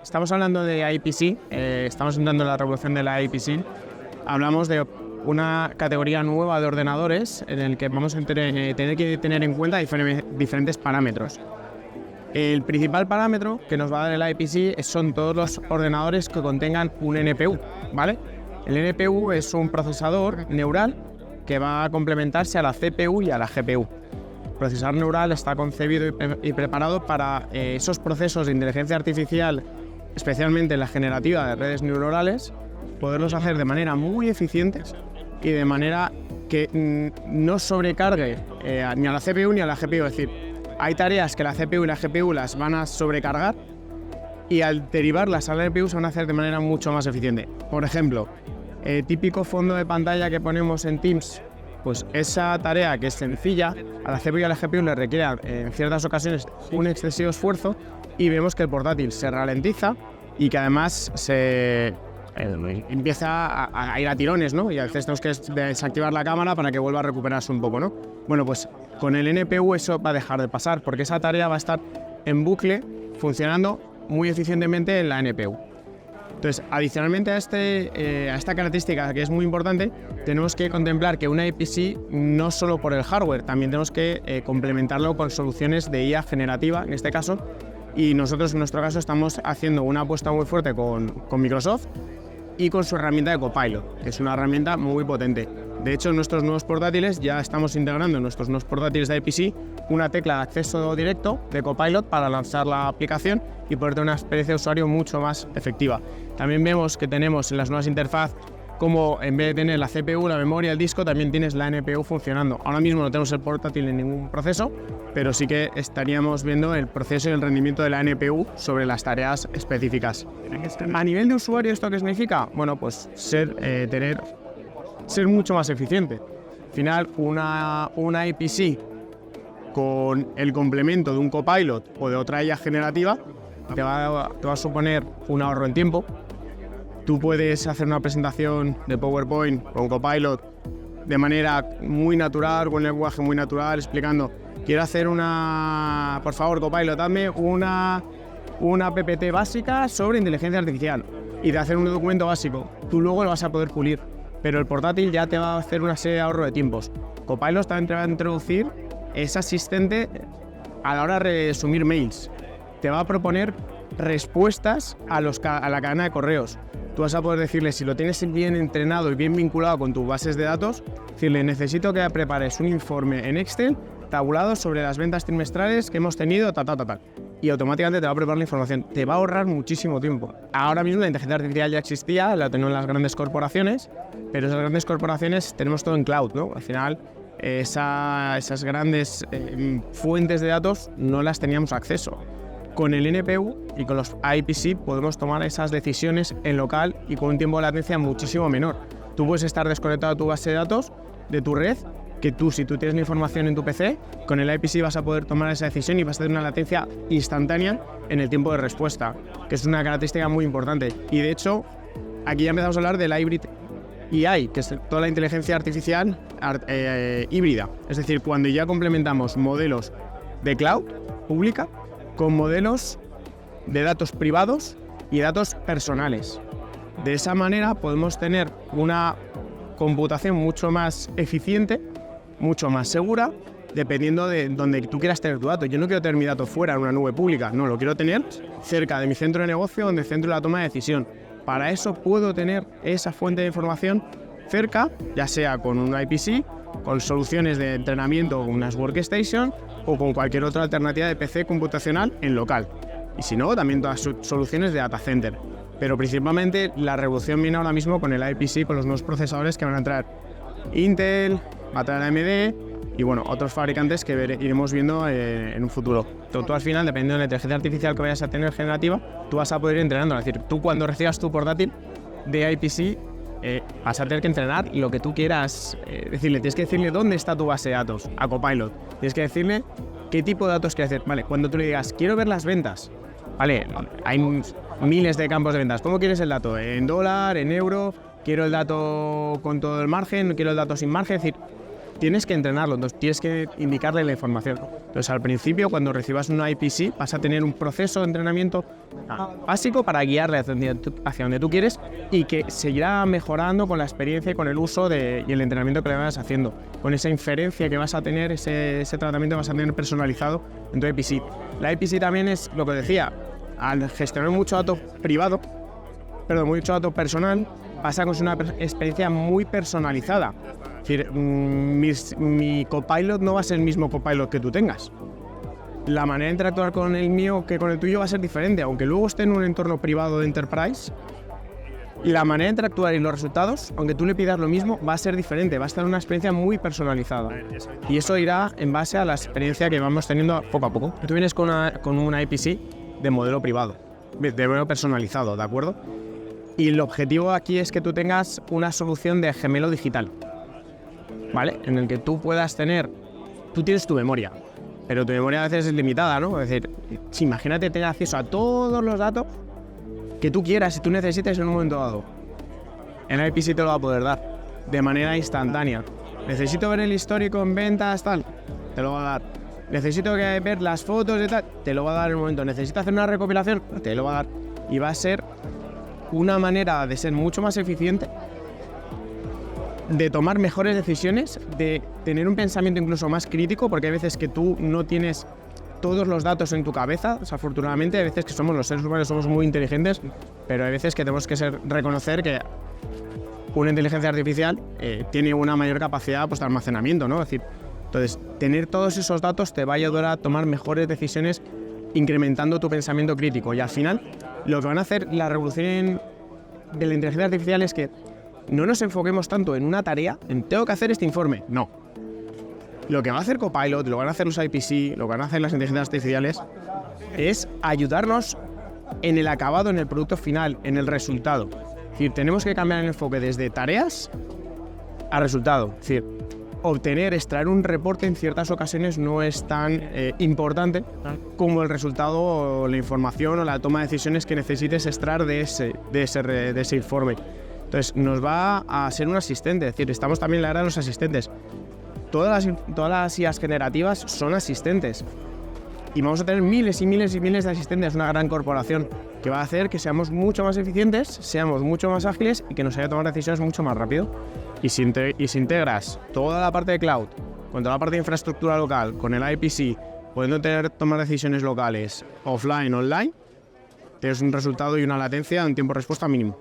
estamos hablando de IPC, estamos entrando en la revolución de la IPC. Hablamos de una categoría nueva de ordenadores en el que vamos a tener que tener en cuenta diferentes parámetros. El principal parámetro que nos va a dar el IPC son todos los ordenadores que contengan un NPU, ¿vale? El NPU es un procesador neural que va a complementarse a la CPU y a la GPU. El procesador neural está concebido y preparado para esos procesos de inteligencia artificial, especialmente en la generativa de redes neuronales, poderlos hacer de manera muy eficiente y de manera que no sobrecargue ni a la CPU ni a la GPU. Es decir, hay tareas que la CPU y la GPU las van a sobrecargar y al derivarlas a la NPU se van a hacer de manera mucho más eficiente. Por ejemplo, típico fondo de pantalla que ponemos en Teams, pues esa tarea que es sencilla, a la CPU y a la GPU le requiere en ciertas ocasiones un excesivo esfuerzo y vemos que el portátil se ralentiza y que además se empieza a ir a tirones, ¿no? Y a veces tenemos que desactivar la cámara para que vuelva a recuperarse un poco, ¿no? Bueno, pues con el NPU eso va a dejar de pasar porque esa tarea va a estar en bucle funcionando muy eficientemente en la NPU. Entonces, adicionalmente a esta característica que es muy importante, tenemos que contemplar que una IPC no solo por el hardware, también tenemos que complementarlo con soluciones de IA generativa, en este caso, y nosotros en nuestro caso estamos haciendo una apuesta muy fuerte con Microsoft y con su herramienta de Copilot, que es una herramienta muy potente. De hecho, en nuestros nuevos portátiles ya estamos integrando en nuestros nuevos portátiles de IPC una tecla de acceso directo de Copilot para lanzar la aplicación y poder tener una experiencia de usuario mucho más efectiva. También vemos que tenemos en las nuevas interfaces como en vez de tener la CPU, la memoria, el disco, también tienes la NPU funcionando. Ahora mismo no tenemos el portátil en ningún proceso, pero sí que estaríamos viendo el proceso y el rendimiento de la NPU sobre las tareas específicas. A nivel de usuario, ¿esto qué significa? Bueno, pues ser mucho más eficiente. Al final, una IPC con el complemento de un Copilot o de otra IA generativa te va a suponer un ahorro en tiempo. Tú puedes hacer una presentación de PowerPoint con Copilot de manera muy natural, con un lenguaje muy natural, explicando, quiero hacer por favor Copilot, dame una PPT básica sobre inteligencia artificial y te hacer un documento básico. Tú luego lo vas a poder pulir, pero el portátil ya te va a hacer una serie de ahorro de tiempos. Copilot también te va a introducir ese asistente a la hora de resumir mails. Te va a proponer respuestas a la cadena de correos. Tú vas a poder decirle, si lo tienes bien entrenado y bien vinculado con tus bases de datos, decirle, necesito que prepares un informe en Excel tabulado sobre las ventas trimestrales que hemos tenido, tal. Y automáticamente te va a preparar la información. Te va a ahorrar muchísimo tiempo. Ahora mismo la inteligencia artificial ya existía, la tenían las grandes corporaciones, pero esas grandes corporaciones tenemos todo en cloud, ¿no? Al final, esas grandes fuentes de datos no las teníamos acceso. Con el NPU y con los IPC podemos tomar esas decisiones en local y con un tiempo de latencia muchísimo menor. Tú puedes estar desconectado de tu base de datos, de tu red, que si tú tienes la información en tu PC, con el IPC vas a poder tomar esa decisión y vas a tener una latencia instantánea en el tiempo de respuesta, que es una característica muy importante. Y de hecho, aquí ya empezamos a hablar de la Hybrid AI, que es toda la inteligencia artificial híbrida. Es decir, cuando ya complementamos modelos de cloud pública con modelos de datos privados y datos personales. De esa manera podemos tener una computación mucho más eficiente, mucho más segura, dependiendo de donde tú quieras tener tu dato. Yo no quiero tener mi dato fuera en una nube pública, no, lo quiero tener cerca de mi centro de negocio, donde centro la toma de decisión. Para eso puedo tener esa fuente de información cerca, ya sea con un IPC, con soluciones de entrenamiento, unas workstation o con cualquier otra alternativa de PC computacional en local. Y si no, también todas soluciones de data center. Pero principalmente la revolución viene ahora mismo con el IPC, con los nuevos procesadores que van a traer Intel, va a traer AMD y bueno, otros fabricantes que iremos viendo en un futuro. Tú al final, dependiendo de la inteligencia artificial que vayas a tener generativa, tú vas a poder ir entrenando. Es decir, tú cuando recibas tu portátil de IPC, vas a tener que entrenar lo que tú quieras decirle. Tienes que decirle dónde está tu base de datos a Copilot. Tienes que decirle qué tipo de datos quieres hacer. Vale, cuando tú le digas, quiero ver las ventas. Vale, hay miles de campos de ventas. ¿Cómo quieres el dato? ¿En dólar? ¿En euro? ¿Quiero el dato con todo el margen? ¿Quiero el dato sin margen? Es decir, tienes que entrenarlo, entonces tienes que indicarle la información. Entonces, al principio, cuando recibas una IPC, vas a tener un proceso de entrenamiento básico para guiarle hacia donde tú quieres y que seguirá mejorando con la experiencia y con el uso y el entrenamiento que le vas haciendo. Con esa inferencia que vas a tener, ese tratamiento vas a tener personalizado en tu IPC. La IPC también es lo que decía, al gestionar mucho dato mucho dato personal, vas a conseguir una experiencia muy personalizada. Es decir, mi copilot no va a ser el mismo copilot que tú tengas. La manera de interactuar con el mío que con el tuyo va a ser diferente, aunque luego esté en un entorno privado de enterprise. La manera de interactuar y los resultados, aunque tú le pidas lo mismo, va a ser diferente, va a estar una experiencia muy personalizada. Y eso irá en base a la experiencia que vamos teniendo poco a poco. Tú vienes con una IPC de modelo privado, de modelo personalizado, ¿de acuerdo? Y el objetivo aquí es que tú tengas una solución de gemelo digital, ¿vale? En el que tú puedas tú tienes tu memoria, pero tu memoria a veces es limitada, ¿no? Es decir, imagínate tener acceso a todos los datos que tú quieras y tú necesites en un momento dado. En la IPC te lo va a poder dar de manera instantánea. Necesito ver el histórico en ventas, tal, te lo va a dar. Necesito ver las fotos y tal, te lo va a dar en el momento. Necesito hacer una recopilación, te lo va a dar. Y va a ser una manera de ser mucho más eficiente, de tomar mejores decisiones, de tener un pensamiento incluso más crítico, porque hay veces que tú no tienes todos los datos en tu cabeza, desafortunadamente. Hay veces que los seres humanos somos muy inteligentes, pero hay veces que tenemos que reconocer que una inteligencia artificial tiene una mayor capacidad de almacenamiento, ¿no? Es decir, entonces, tener todos esos datos te va a ayudar a tomar mejores decisiones incrementando tu pensamiento crítico. Y al final, lo que van a hacer la revolución de la inteligencia artificial es que no nos enfoquemos tanto en una tarea, en tengo que hacer este informe. No. Lo que va a hacer Copilot, lo van a hacer los IPC, lo que van a hacer las inteligencias artificiales, es ayudarnos en el acabado, en el producto final, en el resultado. Es decir, tenemos que cambiar el enfoque desde tareas a resultado. Es decir, extraer un reporte en ciertas ocasiones no es tan importante como el resultado o la información o la toma de decisiones que necesites extraer de ese informe. Entonces, nos va a ser un asistente, es decir, estamos también en la era de los asistentes. Todas las IAs generativas son asistentes. Y vamos a tener miles y miles y miles de asistentes, una gran corporación, que va a hacer que seamos mucho más eficientes, seamos mucho más ágiles y que nos haya tomar decisiones mucho más rápido. Y si integras toda la parte de cloud con toda la parte de infraestructura local, con el IPC, pudiendo tomar decisiones locales, offline, online, tienes un resultado y una latencia de un tiempo de respuesta mínimo.